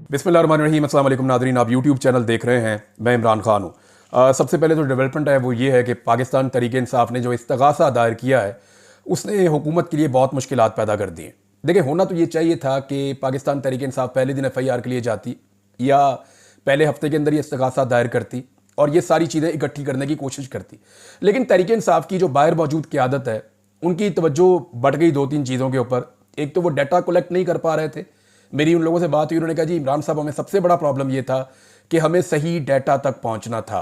बिस्मिल्लाहिर्रहमानिर्रहीम। अस्सलाम वालेकुम नाज़रीन, आप यूट्यूब चैनल देख रहे हैं। मैं इमरान खान हूँ। सबसे पहले जो डेवलपमेंट है वो ये है कि पाकिस्तान तहरीक इंसाफ ने जो इस्तगासा दायर किया है उसने हुकूमत के लिए बहुत मुश्किलात पैदा कर दी हैं। देखिए, होना तो ये चाहिए था कि पाकिस्तान तहरीक इंसाफ पहले दिन FIR के लिए जाती या पहले हफ्ते के अंदर ये इस्तगासा दायर करती और ये सारी चीज़ें इकट्ठी करने की कोशिश करती। लेकिन तहरीक इंसाफ की जो बाहर मौजूद क़यादत है उनकी तवज्जो बढ़ गई दो तीन चीज़ों के ऊपर। एक तो वो डाटा कलेक्ट नहीं कर पा रहे थे। मेरी उन लोगों से बात हुई, उन्होंने कहा जी इमरान साहब, हमें सबसे बड़ा प्रॉब्लम ये था कि हमें सही डाटा तक पहुंचना था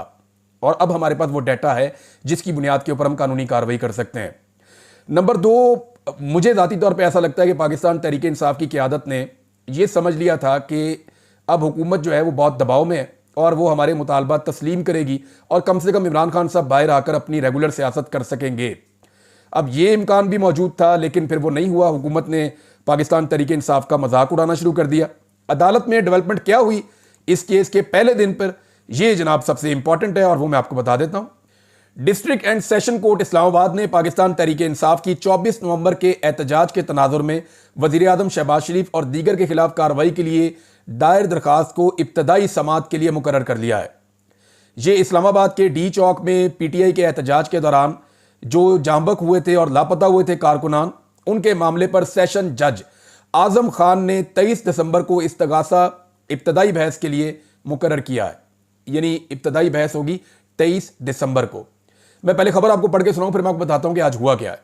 और अब हमारे पास वो डाटा है जिसकी बुनियाद के ऊपर हम कानूनी कार्रवाई कर सकते हैं। नंबर दो, मुझे ज़ाती तौर पे ऐसा लगता है कि पाकिस्तान तहरीक इंसाफ की क़यादत ने यह समझ लिया था कि अब हुकूमत जो है वो बहुत दबाव में है और वो हमारे मुतालबात तस्लीम करेगी और कम से कम इमरान खान साहब बाहर आकर अपनी रेगुलर सियासत कर सकेंगे। अब ये इम्कान भी मौजूद था लेकिन फिर वो नहीं हुआ। हुकूमत ने पाकिस्तान तहरीक इंसाफ का मजाक उड़ाना शुरू कर दिया। अदालत में डेवलपमेंट क्या हुई इस केस के पहले दिन पर, यह जनाब सबसे इंपॉर्टेंट है और वो मैं आपको बता देता हूं। District and session court Islamabad ने पाकिस्तान तहरीक इंसाफ की 24 नवंबर के एहतजाज के तनाजुर में वजीर आजम शहबाज शरीफ और दीगर के खिलाफ कार्रवाई के लिए दायर दरखास्त को इब्तदाई समाअत के लिए मुकर्रर कर लिया है। यह इस्लामाबाद के डी चौक में PTI के एहतजाज के दौरान जो जांबक हुए थे और लापता हुए थे कारकुनान, उनके मामले पर सेशन जज आजम खान ने 23 दिसंबर को इस्तगासा इब्तदाई बहस के लिए मुकर्रर किया है। यानी इब्तदाई बहस होगी 23 दिसंबर को। मैं पहले खबर आपको पढ़ के सुनाऊं, फिर मैं आपको बताता हूं कि आज हुआ क्या है।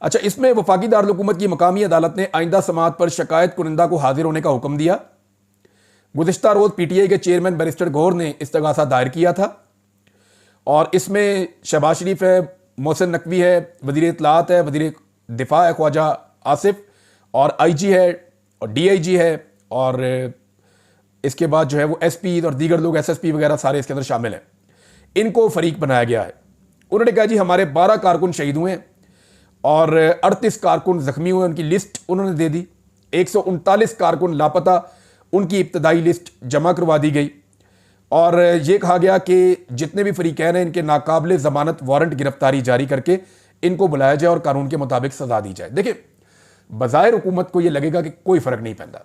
अच्छा, इसमें वफाकी दारुल हुकूमत की मकामी अदालत ने आइंदा समाअत पर शिकायत कुनिंदा को हाजिर होने का हुक्म दिया। गुज़िश्ता रोज PTI के चेयरमैन बैरिस्टर गौहर ने इस्तगासा दायर किया था और इसमें शहबाज शरीफ है, मोहसिन नकवी है, वज़ीर इत्तलात है, वज़ीर दिफा है ख्वाजा आसिफ, और IG है और DIG है, और इसके बाद जो है वो SP और दीगर लोग SSP वगैरह सारे इसके अंदर शामिल हैं। इनको फरीक बनाया गया है। उन्होंने कहा जी हमारे 12 कारकुन शहीद हुए हैं और 38 कारकुन जख्मी हुए, उनकी लिस्ट उन्होंने दे दी। 139 कारकुन लापता, उनकी इब्तदाई लिस्ट जमा करवा दी गई और यह कहा गया कि जितने भी फरीकैन हैं इनके नाकाबिले ज़मानत वारंट गिरफ्तारी जारी करके इनको बुलाया जाए और कानून के मुताबिक सजा दी जाए। देखिए, बज़ाहिर हुकूमत को यह लगेगा कि कोई फर्क नहीं पैदा,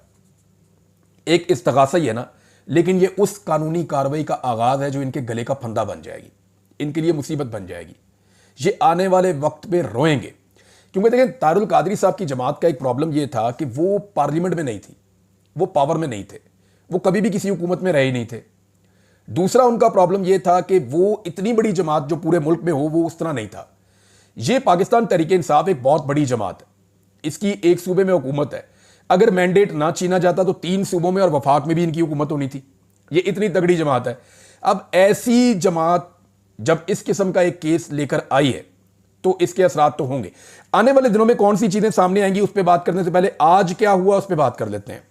एक इस्तगासा ही है ना, लेकिन यह उस कानूनी कार्रवाई का आगाज है जो इनके गले का फंदा बन जाएगी, इनके लिए मुसीबत बन जाएगी। ये आने वाले वक्त में रोएंगे। क्योंकि देखें, तारुल कादरी साहब की जमात का एक प्रॉब्लम यह था कि वो पार्लियामेंट में नहीं थी, वो पावर में नहीं थे, वो कभी भी किसी हुकूमत में रहे ही नहीं थे। दूसरा उनका प्रॉब्लम यह था कि वो इतनी बड़ी जमात जो पूरे मुल्क में हो वो उस तरह नहीं था। ये पाकिस्तान तहरीक इंसाफ एक बहुत बड़ी जमात है, इसकी एक सूबे में हुकूमत है। अगर मैंडेट ना छीना जाता तो 3 सूबों में और वफाक में भी इनकी हुकूमत होनी थी। ये इतनी तगड़ी जमात है। अब ऐसी जमात जब इस किस्म का एक केस लेकर आई है तो इसके असरात तो होंगे। आने वाले दिनों में कौन सी चीजें सामने आएंगी उस पर बात करने से पहले आज क्या हुआ उस पर बात कर लेते हैं।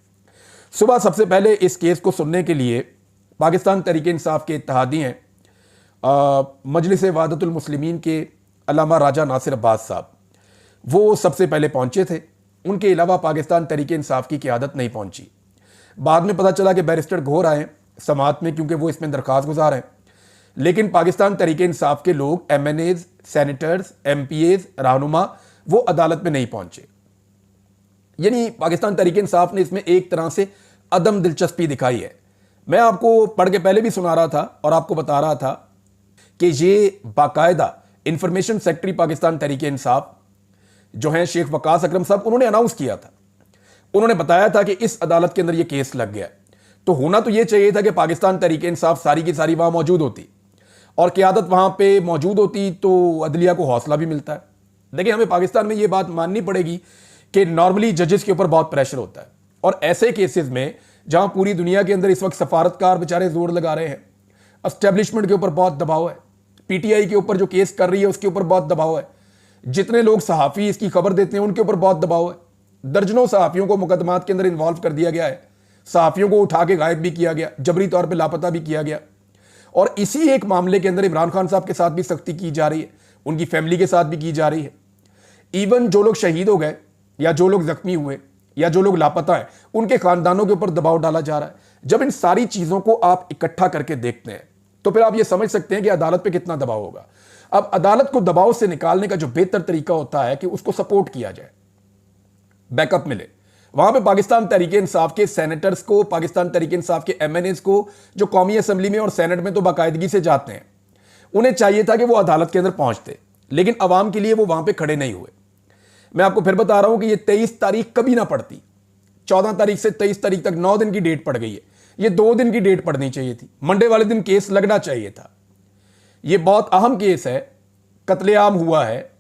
सुबह सबसे पहले इस केस को सुनने के लिए पाकिस्तान तहरीक इंसाफ के इत्तेहादी हैं मजलिस वहदतुल मुस्लिमीन के अल्लामा राजा नासिर अब्बास साहब, वो सबसे पहले पहुंचे थे। उनके अलावा पाकिस्तान तहरीक इंसाफ की क़यादत नहीं पहुंची। बाद में पता चला कि बैरिस्टर गौहर आए समाअत में क्योंकि वो इसमें दरख्वास्त गुजार हैं, लेकिन पाकिस्तान तहरीक इंसाफ के लोग MNAs, सेनेटर्स, MPAs, रहनुमा वो अदालत में नहीं पहुंचे। यानी पाकिस्तान तहरीक इंसाफ ने इसमें एक तरह से अदम दिलचस्पी दिखाई है। मैं आपको पढ़ के पहले भी सुना रहा था और आपको बता रहा था कि ये बाकायदा इंफॉर्मेशन सेक्रेटरी पाकिस्तान तहरीक इंसाफ जो हैं शेख वकास अकरम साहब, उन्होंने अनाउंस किया था। उन्होंने बताया था कि इस अदालत के अंदर ये केस लग गया। तो होना तो ये चाहिए था कि पाकिस्तान तहरीक इंसाफ सारी की सारी वहां मौजूद होती और क़यादत वहां पे मौजूद होती तो अदलिया को हौसला भी मिलता है। देखिए, हमें पाकिस्तान में ये बात माननी पड़ेगी कि नॉर्मली जजेस के ऊपर बहुत प्रेशर होता है और ऐसे केसेस में जहां पूरी दुनिया के अंदर इस वक्त सफारतकार बेचारे जोर लगा रहे हैं, एस्टेब्लिशमेंट के ऊपर बहुत दबाव है, PTI के ऊपर जो केस कर रही है उसके ऊपर बहुत दबाव है, जितने लोग सहाफ़ी इसकी खबर देते हैं उनके ऊपर बहुत दबाव है। दर्जनों सहाफ़ियों को मुकदमात के अंदर इन्वॉल्व कर दिया गया है, सहाफ़ियों को उठा के गायब भी किया गया, जबरी तौर पर लापता भी किया गया। और इसी एक मामले के अंदर इमरान खान साहब के साथ भी सख्ती की जा रही है, उनकी फैमिली के साथ भी की जा रही है। इवन जो लोग शहीद हो गए या जो लोग जख्मी हुए या जो लोग लापता हैं उनके खानदानों के ऊपर दबाव डाला जा रहा है। जब इन सारी चीजों को आप इकट्ठा करके देखते हैं तो फिर आप ये समझ सकते हैं कि अदालत पे कितना दबाव होगा। अब अदालत को दबाव से निकालने का जो बेहतर तरीका होता है कि उसको सपोर्ट किया जाए, बैकअप मिले। वहां पे पाकिस्तान तहरीक इंसाफ के सेनेटर्स को, पाकिस्तान तहरीक इंसाफ के एमएनएस को, जो कौमी असम्बली में और सेनेट में तो बाकायदगी से जाते हैं, उन्हें चाहिए था कि वो अदालत के अंदर पहुंचते, लेकिन अवाम के लिए वो वहां पे खड़े नहीं हुए। मैं आपको फिर बता रहा हूं कि ये 23 तारीख कभी ना पड़ती। 14 तारीख से 23 तारीख तक 9 दिन की डेट पड़ गई है। ये 2 दिन की डेट पड़नी चाहिए थी। मंडे वाले दिन केस लगना चाहिए था। ये बहुत अहम केस है, कत्लेआम हुआ है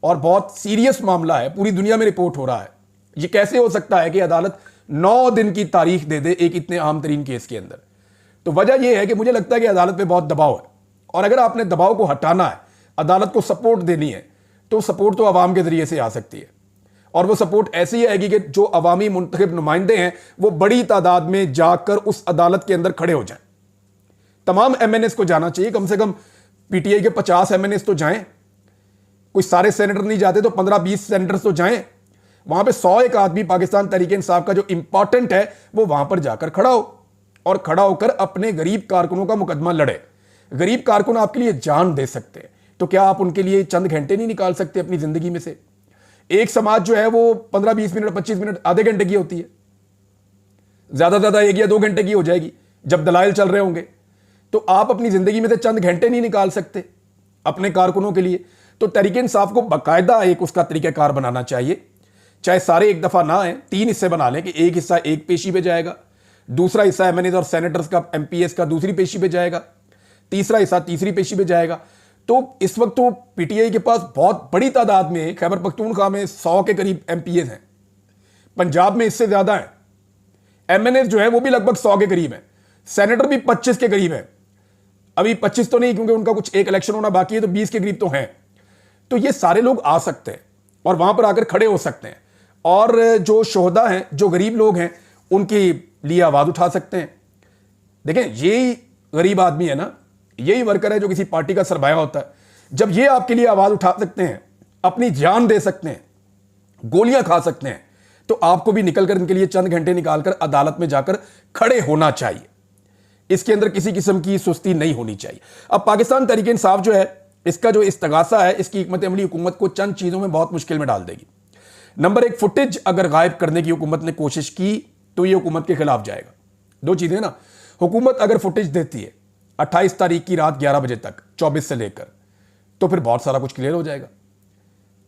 और बहुत सीरियस मामला है, पूरी दुनिया में रिपोर्ट हो रहा है। ये कैसे हो सकता है कि अदालत 9 दिन की तारीख दे दे एक इतने अहम तरीन केस के अंदर? तो वजह यह है कि मुझे लगता है कि अदालत पे बहुत दबाव है, और अगर आपने दबाव को हटाना है, अदालत को सपोर्ट देनी है, तो सपोर्ट तो अवाम के जरिए से आ सकती है। और वो सपोर्ट ऐसी आएगी कि जो अवामी मुंतखब नुमाइंदे हैं वो बड़ी तादाद में जाकर उस अदालत के अंदर खड़े हो जाएं। तमाम एमएनएस को जाना चाहिए, कम से कम पीटीआई के 50 एमएनएस तो जाएं। कोई सारे सेनेटर नहीं जाते तो 15-20 सेनेटर्स तो जाएं। वहां पे 100 एक आदमी पाकिस्तान तहरीक इंसाफ का जो इंपॉर्टेंट है वो वहां पर जाकर खड़ा हो, और खड़ा होकर अपने गरीब कारकुनों का मुकदमा लड़े। गरीब कारकुन आपके लिए जान दे सकते हैं, तो क्या आप उनके लिए चंद घंटे नहीं निकाल सकते अपनी जिंदगी में से? एक समाज जो है वो 15-20 मिनट, 25 मिनट, आधे घंटे की होती है, ज्यादा ज्यादा 1 या 2 घंटे की हो जाएगी जब दलाइल चल रहे होंगे। तो आप अपनी जिंदगी में से चंद घंटे नहीं निकाल सकते अपने कारकुनों के लिए? तो तहरीक इंसाफ को बाकायदा एक उसका तरीकाकार बनाना चाहिए। चाहे सारे एक दफा ना आए, 3 हिस्से बना लें कि एक हिस्सा एक पेशी पे जाएगा, दूसरा हिस्सा एमएनएस और सेनेटर्स का, एमपीएस का दूसरी पेशी पे जाएगा, तीसरा हिस्सा तीसरी पेशी पे जाएगा। तो इस वक्त तो पीटीआई के पास बहुत बड़ी तादाद में, खैबर पख्तूनख्वा में 100 के करीब एमपीएस हैं, पंजाब में इससे ज्यादा है, एमएनएस जो है वो भी लगभग 100 के करीब है, सेनेटर भी 25 के करीब है। अभी 25 तो नहीं, क्योंकि उनका कुछ एक इलेक्शन होना बाकी है, तो 20 के करीब तो हैं। तो ये सारे लोग आ सकते हैं और वहां पर आकर खड़े हो सकते हैं, और जो शोहदा हैं, जो गरीब लोग हैं, उनके लिए आवाज उठा सकते हैं। देखें, यही गरीब आदमी है ना, यही वर्कर है जो किसी पार्टी का सरमाया होता है। जब ये आपके लिए आवाज उठा सकते हैं, अपनी जान दे सकते हैं, गोलियां खा सकते हैं, तो आपको भी निकलकर इनके लिए चंद घंटे निकालकर अदालत में जाकर खड़े होना चाहिए। इसके अंदर किसी किस्म की सुस्ती नहीं होनी चाहिए। अब पाकिस्तान तहरीक इंसाफ जो है, इसका जो इस्तगासा है, इसकी हिकमत अमली हुकूमत को चंद चीजों में बहुत मुश्किल में डाल देगी। नंबर 1, फुटेज अगर गायब करने की हुकूमत ने कोशिश की तो यह हुकूमत के खिलाफ जाएगा। 2 चीजें ना, हुकूमत अगर फुटेज देती है 28 तारीख की रात 11 बजे तक, 24 से लेकर, तो फिर बहुत सारा कुछ क्लियर हो जाएगा।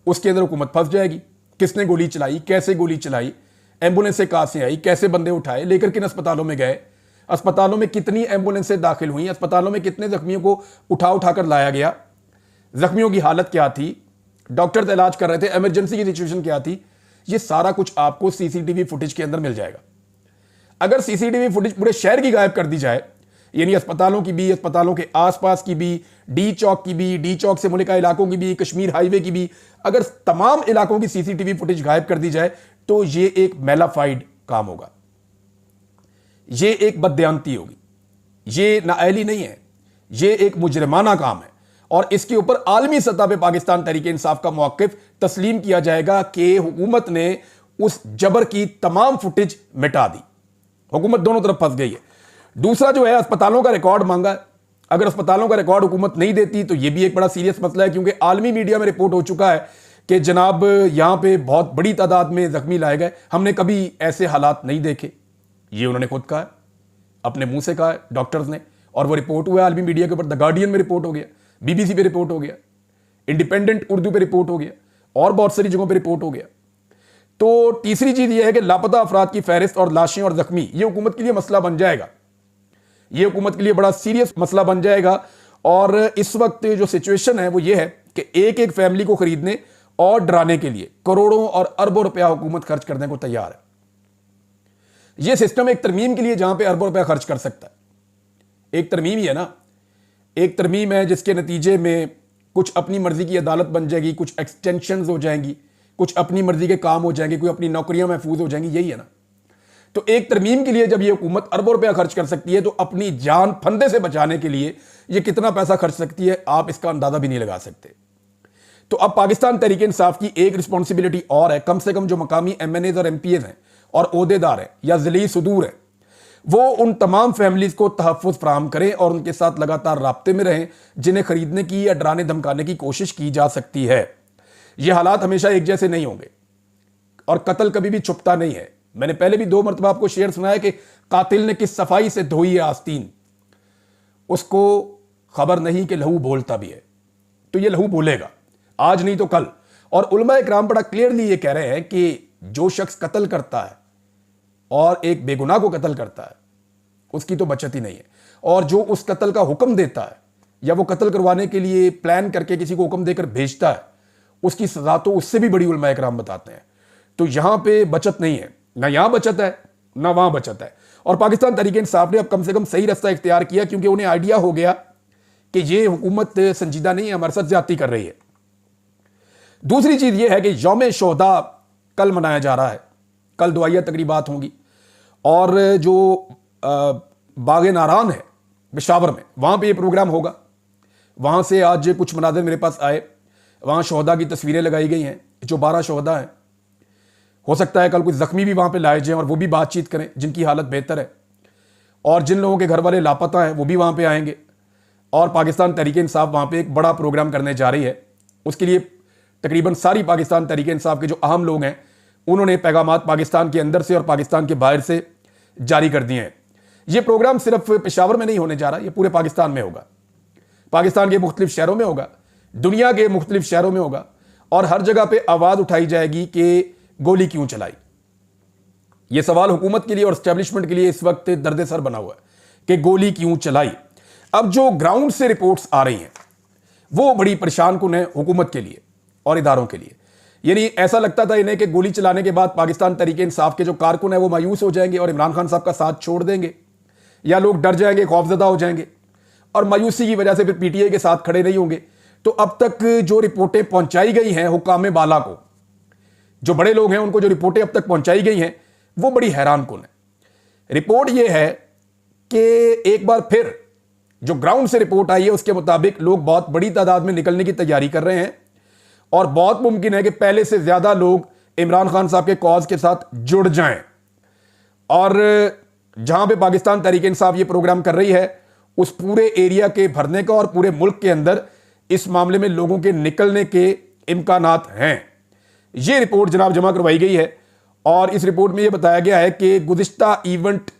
उसके अंदर हुकूमत फंस जाएगी, किसने गोली चलाई, कैसे गोली चलाई, एम्बुलेंस से कहां से आई, कैसे बंदे उठाए, लेकर किन अस्पतालों में गए, अस्पतालों में कितनी एम्बुलेंसें दाखिल हुई, अस्पतालों में कितने जख्मियों को उठा उठाकर लाया गया, जख्मियों की हालत क्या थी, डॉक्टर इलाज कर रहे थे, इमरजेंसी की सिचुएशन क्या थी, ये सारा कुछ आपको सीसीटीवी फुटेज के अंदर मिल जाएगा। अगर सीसीटीवी फुटेज पूरे शहर की गायब कर दी जाए, यानी अस्पतालों की भी, अस्पतालों के आसपास की भी, डी चौक की भी, डी चौक से मुलिका इलाकों की भी, कश्मीर हाईवे की भी, अगर तमाम इलाकों की सीसीटीवी फुटेज गायब कर दी जाए, तो ये एक मेलाफाइड काम होगा, ये एक बददयांती होगी, ये नाअहली नहीं है, ये एक मुजरिमाना काम है। और इसके ऊपर आलमी सतह पे पाकिस्तान तहरीक इंसाफ का मौक़िफ़ तस्लीम किया जाएगा कि हुकूमत ने उस जबर की तमाम फुटेज मिटा दी। हुकूमत दोनों तरफ फंस गई है। दूसरा जो है, अस्पतालों का रिकॉर्ड मांगा है। अगर अस्पतालों का रिकॉर्ड हुकूमत नहीं देती तो यह भी एक बड़ा सीरियस मसला है, क्योंकि आलमी मीडिया में रिपोर्ट हो चुका है कि जनाब यहां पे बहुत बड़ी तादाद में जख्मी लाए गए, हमने कभी ऐसे हालात नहीं देखे। ये उन्होंने खुद कहा है, अपने मुंह से कहा है डॉक्टर्स ने, और वो रिपोर्ट हुआ है आलमी मीडिया के ऊपर। द गार्डियन में रिपोर्ट हो गया, बीबीसी पे रिपोर्ट हो गया, इंडिपेंडेंट उर्दू पे रिपोर्ट हो गया, और बहुत सारी जगहों पे रिपोर्ट हो गया। तो तीसरी चीज यह है कि लापता अफराद की फहरिस्त और लाशें और जख्मी, यह हुकूमत के लिए मसला बन जाएगा, यह हुकूमत के लिए बड़ा सीरियस मसला बन जाएगा। और इस वक्त जो सिचुएशन है वो ये है कि एक एक फैमिली को खरीदने और डराने के लिए करोड़ों और अरबों रुपया हुकूमत खर्च करने को तैयार है। यह सिस्टम एक तरमीम के लिए जहां पे अरबों रुपया खर्च कर सकता है, एक तरमीम ही है ना, एक तरमीम है जिसके नतीजे में कुछ अपनी मर्जी की अदालत बन जाएगी, कुछ एक्सटेंशन हो जाएंगी, कुछ अपनी मर्जी के काम हो जाएंगे, कोई अपनी नौकरियां महफूज हो जाएंगी, यही है ना। तो एक तरमीम के लिए जब ये हुकूमत अरबों रुपया खर्च कर सकती है, तो अपनी जान फंदे से बचाने के लिए ये कितना पैसा खर्च सकती है, आप इसका अंदाजा भी नहीं लगा सकते। तो अब पाकिस्तान तहरीक इंसाफ की एक रिस्पॉन्सिबिलिटी और है, कम से कम जो मकामी एमएनएज और एमपीएस हैं और ओहदेदार हैं या ज़िली सुदूर हैं, वो उन तमाम फैमिलीज को तहफ़्फ़ुज़ फराहम करें और उनके साथ लगातार राब्ते में रहें जिन्हें खरीदने की या डराने धमकाने की कोशिश की जा सकती है। ये हालात हमेशा एक जैसे नहीं होंगे और कत्ल कभी भी छुपता नहीं है। मैंने पहले भी 2 मरतबा आपको शेर सुनाया कि कातिल ने किस सफाई से धोई है आस्तीन, उसको खबर नहीं कि लहू बोलता भी है। तो ये लहू बोलेगा, आज नहीं तो कल। और उलमा इकराम बड़ा क्लियरली ये कह रहे हैं कि जो शख्स कत्ल करता है और एक बेगुनाह को कत्ल करता है, उसकी तो बचत ही नहीं है। और जो उस कत्ल का हुक्म देता है या वो कत्ल करवाने के लिए प्लान करके किसी को हुक्म देकर भेजता है, उसकी सजा तो उससे भी बड़ी उलमा इकराम बताते हैं। तो यहां पे बचत नहीं है, ना यहां बचत है ना वहां बचत है। और पाकिस्तान तहरीक इंसाफ ने अब कम से कम सही रास्ता इख्तियार किया, क्योंकि उन्हें आइडिया हो गया कि ये हुकूमत संजीदा नहीं है, हमारे साथ ज्यादती कर रही है। दूसरी चीज यह है कि यौम शोहदा कल मनाया जा रहा है, कल दुआया तकरीबात होंगी। और जो बाग नारान है पेशावर में, वहां पे ये प्रोग्राम होगा। वहां से आज कुछ मनाजिर मेरे पास आए, वहां शोहदा की तस्वीरें लगाई गई हैं, जो 12 शोहदा हैं। हो सकता है कल कुछ जख्मी भी वहां पे लाए जाएं और वो भी बातचीत करें जिनकी हालत बेहतर है। और जिन लोगों के घर वाले लापता हैं वो भी वहां पे आएंगे। और पाकिस्तान तहरीक इंसाफ वहां पे एक बड़ा प्रोग्राम करने जा रही है। उसके लिए तकरीबन सारी पाकिस्तान तहरीक इंसाफ के जो अहम लोग हैं, उन्होंने पैगामात पाकिस्तान के अंदर से और पाकिस्तान के बाहर से जारी कर दिए हैं। यह प्रोग्राम सिर्फ पेशावर में नहीं होने जा रहा, यह पूरे पाकिस्तान में होगा। पाकिस्तान के मुख्तलिफ शहरों में होगा, दुनिया के मुख्तलिफ शहरों में होगा। और हर जगह पे आवाज उठाई जाएगी कि गोली क्यों चलाई। यह सवाल हुकूमत के लिए और एस्टेब्लिशमेंट के लिए इस वक्त दर्द सर बना हुआ है कि गोली क्यों चलाई। अब जो ग्राउंड से रिपोर्ट्स आ रही हैं वो बड़ी परेशान कुन है हुकूमत के लिए और इदारों के लिए। यानी ऐसा लगता था इन्हें कि गोली चलाने के बाद पाकिस्तान तहरीक इंसाफ के जो कारकुन है वो मायूस हो जाएंगे और इमरान खान साहब का साथ छोड़ देंगे, या लोग डर जाएंगे, खौफजदा हो जाएंगे और मायूसी की वजह से फिर पीटीआई के साथ खड़े नहीं होंगे। तो अब तक जो रिपोर्टें पहुंचाई गई हैं हुक्काम बाला को, जो बड़े लोग हैं उनको जो रिपोर्टें अब तक पहुंचाई गई हैं वो बड़ी हैरान कुन है। रिपोर्ट यह है कि एक बार फिर जो ग्राउंड से रिपोर्ट आई है उसके मुताबिक लोग बहुत बड़ी तादाद में निकलने की तैयारी कर रहे हैं और बहुत मुमकिन है कि पहले से ज्यादा लोग इमरान खान साहब के कॉज के साथ जुड़ जाएं। और जहां पे पाकिस्तान तहरीक इंसाफ ये प्रोग्राम कर रही है उस पूरे एरिया के भरने का और पूरे मुल्क के अंदर इस मामले में लोगों के निकलने के इम्कानात हैं। ये रिपोर्ट जनाब जमा करवाई गई है और इस रिपोर्ट में यह बताया गया है कि गुज़िश्ता इवेंट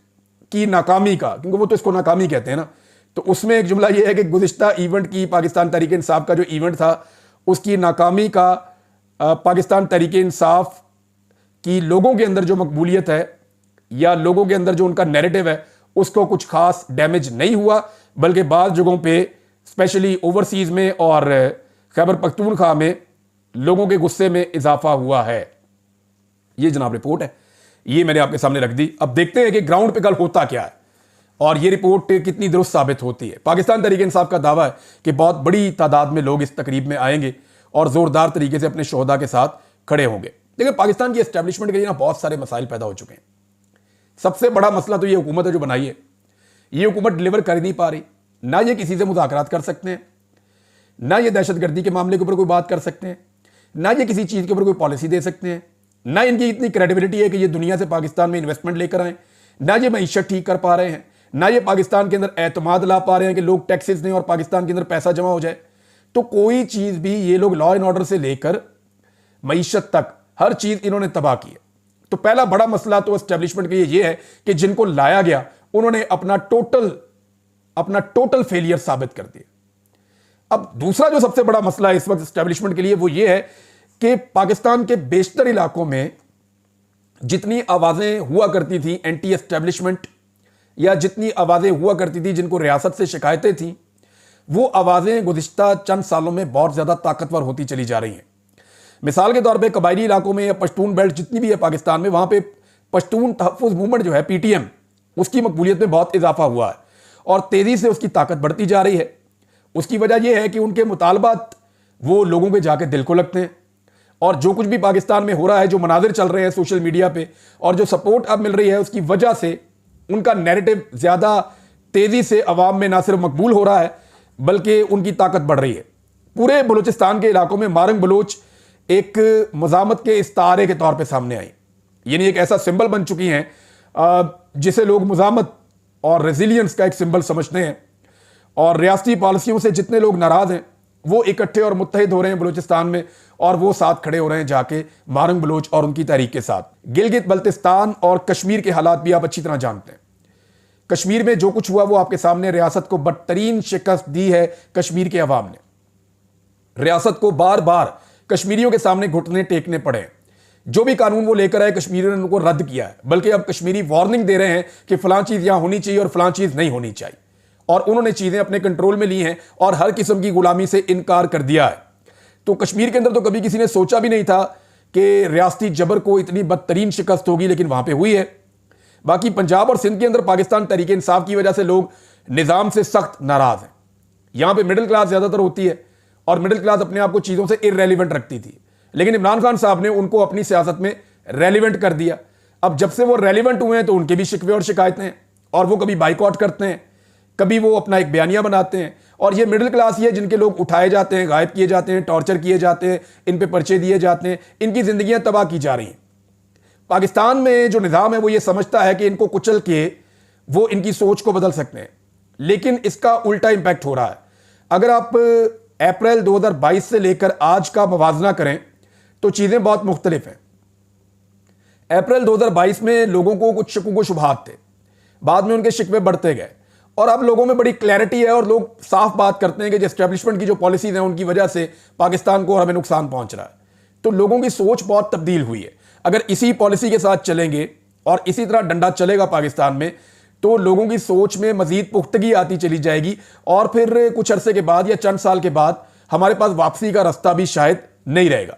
की नाकामी का, क्योंकि वो तो इसको नाकामी कहते हैं ना, तो उसमें एक जुमला यह है कि गुज़िश्ता इवेंट की पाकिस्तान तहरीक इंसाफ का जो इवेंट था उसकी नाकामी का पाकिस्तान तहरीक इंसाफ की लोगों के अंदर जो मकबूलियत है या लोगों के अंदर जो उनका नैरेटिव है उसको कुछ खास डैमेज नहीं हुआ, बल्कि बाज़ जगहों पे स्पेशली ओवरसीज में और खैबर पख्तूनख्वा में लोगों के गुस्से में इजाफा हुआ है। ये जनाब रिपोर्ट है, ये मैंने आपके सामने रख दी। अब देखते हैं कि ग्राउंड पे कल होता क्या है और ये रिपोर्ट कितनी दुरुस्त साबित होती है। पाकिस्तान तहरीक इंसाफ का दावा है कि बहुत बड़ी तादाद में लोग इस तकरीब में आएंगे और जोरदार तरीके से अपने शोहदा के साथ खड़े होंगे। देखिए, पाकिस्तान की एस्टेब्लिशमेंट के लिए ना बहुत सारे मसाइल पैदा हो चुके हैं। सबसे बड़ा मसला तो ये हुकूमत है जो बनाई है, ये हुकूमत डिलीवर कर नहीं पा रही। ना ये किसी से मुज़ाकरात कर सकते हैं, ना ये दहशतगर्दी के मामले के ऊपर कोई बात कर सकते हैं, ना ये किसी चीज़ के ऊपर कोई पॉलिसी दे सकते हैं, ना इनकी इतनी क्रेडिबिलिटी है कि ये दुनिया से पाकिस्तान में इन्वेस्टमेंट लेकर आए, ना ये मईशत ठीक कर पा रहे हैं, ना ये पाकिस्तान के अंदर एतमाद ला पा रहे हैं कि लोग टैक्सेस दें और पाकिस्तान के अंदर पैसा जमा हो जाए। तो कोई चीज़ भी ये लोग लॉ एंड ऑर्डर से लेकर मईशत तक हर चीज़ इन्होंने तबाह की है। तो पहला बड़ा मसला तो एस्टेब्लिशमेंट के लिए ये है कि जिनको लाया गया उन्होंने अपना टोटल फेलियर साबित कर दिया। अब दूसरा जो सबसे बड़ा मसला है इस वक्त एस्टेब्लिशमेंट के लिए वो ये है कि पाकिस्तान के बेशतर इलाकों में जितनी आवाजें हुआ करती थी एंटी एस्टेब्लिशमेंट या जितनी आवाजें हुआ करती थी जिनको रियासत से शिकायतें थी, वो आवाजें गुज़िश्ता चंद सालों में बहुत ज्यादा ताकतवर होती चली जा रही हैं। मिसाल के तौर पे कबायली इलाकों में या पश्तून बेल्ट जितनी भी है पाकिस्तान में, वहां पे पश्तून तहफ़्फ़ुज़ मूवमेंट जो है पीटीएम, उसकी मकबूलियत में बहुत इजाफा हुआ है और तेजी से उसकी ताकत बढ़ती जा रही है। उसकी वजह यह है कि उनके मुतालबात वो लोगों के जाके दिल को लगते हैं और जो कुछ भी पाकिस्तान में हो रहा है, जो मनाजिर चल रहे हैं सोशल मीडिया पे और जो सपोर्ट अब मिल रही है, उसकी वजह से उनका नैरेटिव ज्यादा तेजी से अवाम में ना सिर्फ मकबूल हो रहा है बल्कि उनकी ताकत बढ़ रही है। पूरे बलूचिस्तान के इलाकों में मारंग बलोच एक मज़ामत के इस्तारे के तौर पे सामने आई, यानी एक ऐसा सिंबल बन चुकी हैं जिसे लोग मज़ामत और रेजिलियंस का एक सिंबल समझते हैं। और रियासती पॉलिसियों से जितने लोग नाराज हैं वो इकट्ठे और मुत्तहिद हो रहे हैं बलूचिस्तान में, और वो साथ खड़े हो रहे हैं जाके मारंग बलोच और उनकी तहरीक के साथ। गिलगित बल्तिस्तान और कश्मीर के हालात भी आप अच्छी तरह जानते हैं। कश्मीर में जो कुछ हुआ वो आपके सामने, रियासत को बदतरीन शिकस्त दी है कश्मीर के अवाम ने। रियासत को बार बार कश्मीरियों के सामने घुटने टेकने पड़े। जो भी कानून वो लेकर आए कश्मीरियों ने उनको रद्द किया है, बल्कि अब कश्मीरी वार्निंग दे रहे हैं कि फलां चीज यहां होनी चाहिए और फलां चीज नहीं होनी चाहिए, और उन्होंने चीजें अपने कंट्रोल में ली हैं और हर किस्म की गुलामी से इनकार कर दिया है। तो कश्मीर के अंदर तो कभी किसी ने सोचा भी नहीं था कि रियासती जबर को इतनी बदतरीन शिकस्त होगी, लेकिन वहां पे हुई है। बाकी पंजाब और सिंध के अंदर पाकिस्तान तहरीक इंसाफ की वजह से लोग निजाम से सख्त नाराज हैं। यहां पे मिडिल क्लास ज्यादातर होती है, और मिडिल क्लास अपने आप को चीजों से इररेलेवेंट रखती थी, लेकिन इमरान खान साहब ने उनको अपनी सियासत में रेलिवेंट कर दिया। अब जब से वो रेलिवेंट हुए हैं तो उनके भी शिकवे और शिकायतें हैं, और वो कभी बाइकआउट करते हैं, कभी वो अपना एक बयानिया बनाते हैं। और ये मिडिल क्लास ही है जिनके लोग उठाए जाते हैं, गायब किए जाते हैं, टॉर्चर किए जाते हैं, इन पे पर्चे दिए जाते हैं, इनकी जिंदगियां तबाह की जा रही हैं। पाकिस्तान में जो निज़ाम है वो ये समझता है कि इनको कुचल के वो इनकी सोच को बदल सकते हैं, लेकिन इसका उल्टा इंपैक्ट हो रहा है। अगर आप अप्रैल 2022 से लेकर आज का मवाजना करें तो चीजें बहुत मुख्तलिफ हैं। अप्रैल 2022 में लोगों को कुछ शक व शुबहात थे, बाद में उनके शिकवे बढ़ते गए, और अब लोगों में बड़ी क्लैरिटी है और लोग साफ बात करते हैं कि जो एस्टेब्लिशमेंट की जो पॉलिसीज हैं उनकी वजह से पाकिस्तान को और हमें नुकसान पहुंच रहा है। तो लोगों की सोच बहुत तब्दील हुई है। अगर इसी पॉलिसी के साथ चलेंगे और इसी तरह डंडा चलेगा पाकिस्तान में, तो लोगों की सोच में मजीद पुख्तगी आती चली जाएगी, और फिर कुछ अरसे के बाद या चंद साल के बाद हमारे पास वापसी का रास्ता भी शायद नहीं रहेगा।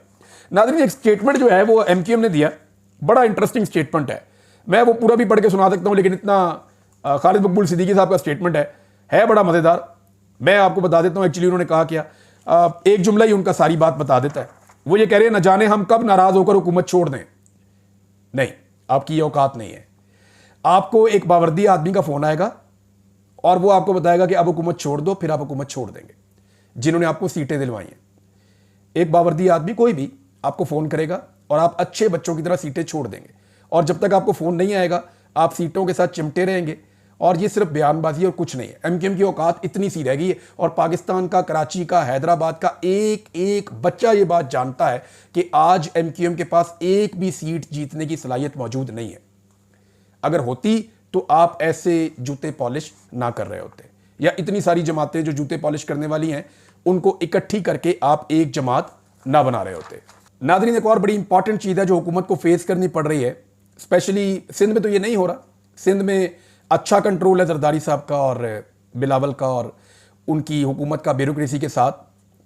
नाज़रीन, एक स्टेटमेंट जो है वो एमक्यूएम ने दिया, बड़ा इंटरेस्टिंग स्टेटमेंट है। मैं वो पूरा भी पढ़ के सुना सकता हूं, लेकिन इतना खालिद मकबूल सिद्दीकी साहब का स्टेटमेंट है बड़ा मजेदार। मैं आपको बता देता हूं एक्चुअली उन्होंने कहा क्या। एक जुमला ही उनका सारी बात बता देता है। वो ये कह रहे हैं, न जाने हम कब नाराज होकर हुकूमत छोड़ दें। नहीं, आपकी ये औकात नहीं है। आपको एक बावर्दी आदमी का फोन आएगा और वो आपको बताएगा कि अब हुकूमत छोड़ दो, फिर आप हुकूमत छोड़ देंगे, जिन्होंने आपको सीटें दिलवाई हैं। एक बावर्दी आदमी कोई भी आपको फोन करेगा और आप अच्छे बच्चों की तरह सीटें छोड़ देंगे, और जब तक आपको फोन नहीं आएगा आप सीटों के साथ चिमटे रहेंगे। और ये सिर्फ बयानबाजी और कुछ नहीं है। एमक्यूएम की औकात इतनी सी रह गई है, और पाकिस्तान का, कराची का, हैदराबाद का एक एक बच्चा ये बात जानता है कि आज एमक्यूएम के पास एक भी सीट जीतने की सलाहियत मौजूद नहीं है। अगर होती तो आप ऐसे जूते पॉलिश ना कर रहे होते, या इतनी सारी जमातें जो जूते पॉलिश करने वाली हैं उनको इकट्ठी करके आप एक जमात ना बना रहे होते। नाज़रीन, एक और बड़ी इंपॉर्टेंट चीज़ है जो हुकूमत को फेस करनी पड़ रही है, स्पेशली सिंध में तो ये नहीं हो रहा। सिंध में अच्छा कंट्रोल है जरदारी साहब का और बिलावल का और उनकी हुकूमत का ब्यूरोक्रेसी के साथ,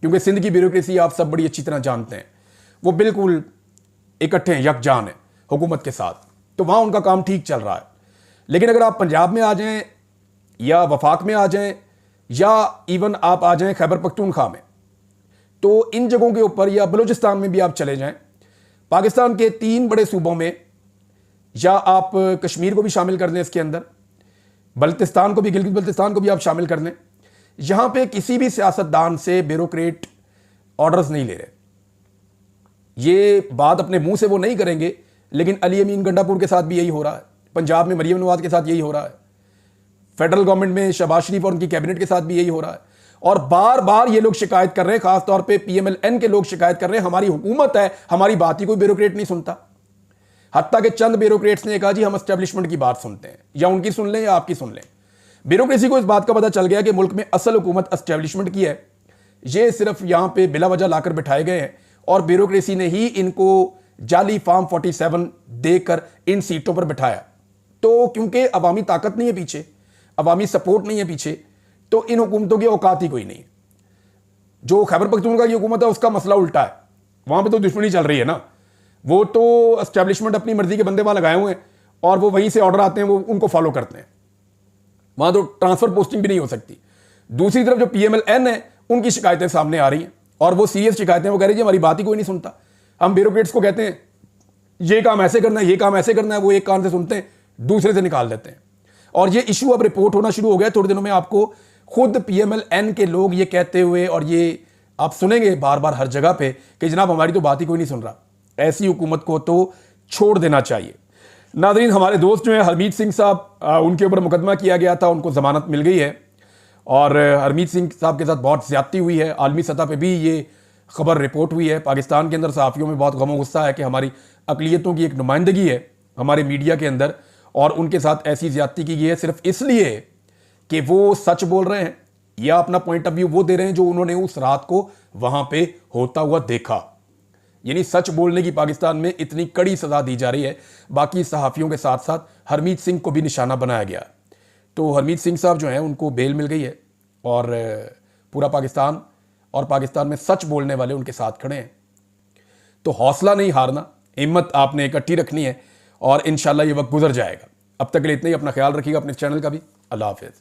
क्योंकि सिंध की ब्यूरोक्रेसी आप सब बड़ी अच्छी तरह जानते हैं, वो बिल्कुल इकट्ठे हैं, यकजान है हुकूमत के साथ, तो वहाँ उनका काम ठीक चल रहा है। लेकिन अगर आप पंजाब में आ जाएं या वफाक में आ जाएं या इवन आप आ जाएं खैबर पख्तूनख्वा में, तो इन जगहों के ऊपर, या बलूचिस्तान में भी आप चले जाएं, पाकिस्तान के 3 बड़े सूबों में, या आप कश्मीर को भी शामिल कर लें इसके अंदर, बल्तिस्तान को भी, गिलगित बल्तिस्तान को भी आप शामिल कर लें, यहां पे किसी भी सियासतदान से ब्यूरोक्रेट ऑर्डर्स नहीं ले रहे। ये बात अपने मुंह से वो नहीं करेंगे, लेकिन अली अमीन गंडापुर के साथ भी यही हो रहा है, पंजाब में मरियम नवाज के साथ यही हो रहा है, फेडरल गवर्नमेंट में शहबाज शरीफ और उनकी कैबिनेट के साथ भी यही हो रहा है। और बार बार ये लोग शिकायत कर रहे हैं, खासतौर पर पीएमएलएन के लोग शिकायत कर रहे हैं, हमारी हुकूमत है, हमारी बात ही कोई ब्यूरोक्रेट नहीं सुनता। हत्ता के चंद ब्यूरोक्रेट्स ने कहा जी हम एस्टेब्लिशमेंट की बात सुनते हैं, या उनकी सुन लें या आपकी सुन लें। ब्यूरोक्रेसी को इस बात का पता चल गया कि मुल्क में असल हुकूमत एस्टेब्लिशमेंट की है, ये सिर्फ यहां पे बिला वजह लाकर बिठाए गए हैं, और ब्यूरोक्रेसी ने ही इनको जाली फॉर्म 47 देकर इन सीटों पर बिठाया। तो क्योंकि अवामी ताकत नहीं है पीछे, अवामी सपोर्ट नहीं है पीछे, तो इन हुकूमतों की औकात ही कोई नहीं है। जो खैबर पख्तूनख्वा की हुकूमत है उसका मसला उल्टा है, वहां पर तो दुश्मनी चल रही है ना, वो तो एस्टेब्लिशमेंट अपनी मर्जी के बंदे वहां लगाए हुए हैं, और वो वहीं से ऑर्डर आते हैं, वो उनको फॉलो करते हैं। वहां तो ट्रांसफर पोस्टिंग भी नहीं हो सकती। दूसरी तरफ जो पीएमएलएन है उनकी शिकायतें सामने आ रही हैं, और वो सीरियस शिकायतें, वो कह रही है हमारी बात ही कोई नहीं सुनता। हम ब्यूरोक्रेट्स को कहते हैं ये काम ऐसे करना है, ये काम ऐसे करना है, वो एक कान से सुनते हैं, दूसरे से निकाल देते हैं। और ये इशू अब रिपोर्ट होना शुरू हो गया। थोड़े दिनों में आपको खुद पीएमएलएन के लोग ये कहते हुए, और ये आप सुनेंगे बार बार हर जगह पे कि जनाब हमारी तो बात ही कोई नहीं सुन रहा। ऐसी हुकूमत को तो छोड़ देना चाहिए। नाज़रीन, हमारे दोस्त जो हैं हरमीत सिंह साहब, उनके ऊपर मुकदमा किया गया था, उनको जमानत मिल गई है, और हरमीत सिंह साहब के साथ बहुत ज्यादती हुई है। आलमी सतह पे भी ये खबर रिपोर्ट हुई है। पाकिस्तान के अंदर सहाफ़ियों में बहुत गम गुस्सा है कि हमारी अक़लियतों की एक नुमाइंदगी है हमारे मीडिया के अंदर, और उनके साथ ऐसी ज्यादती की गई है सिर्फ इसलिए कि वो सच बोल रहे हैं या अपना पॉइंट ऑफ व्यू वो दे रहे हैं जो उन्होंने उस रात को वहां पे होता हुआ देखा। यानी सच बोलने की पाकिस्तान में इतनी कड़ी सजा दी जा रही है। बाकी सहाफ़ियों के साथ साथ हरमीत सिंह को भी निशाना बनाया गया। तो हरमीत सिंह साहब जो हैं उनको बेल मिल गई है और पूरा पाकिस्तान और पाकिस्तान में सच बोलने वाले उनके साथ खड़े हैं। तो हौसला नहीं हारना, हिम्मत आपने इकट्ठी रखनी है और इंशाल्लाह ये वक्त गुजर जाएगा। अब तक के लिए इतना ही। अपना ख्याल रखिएगा, अपने चैनल का भी। अल्लाह हाफिज़।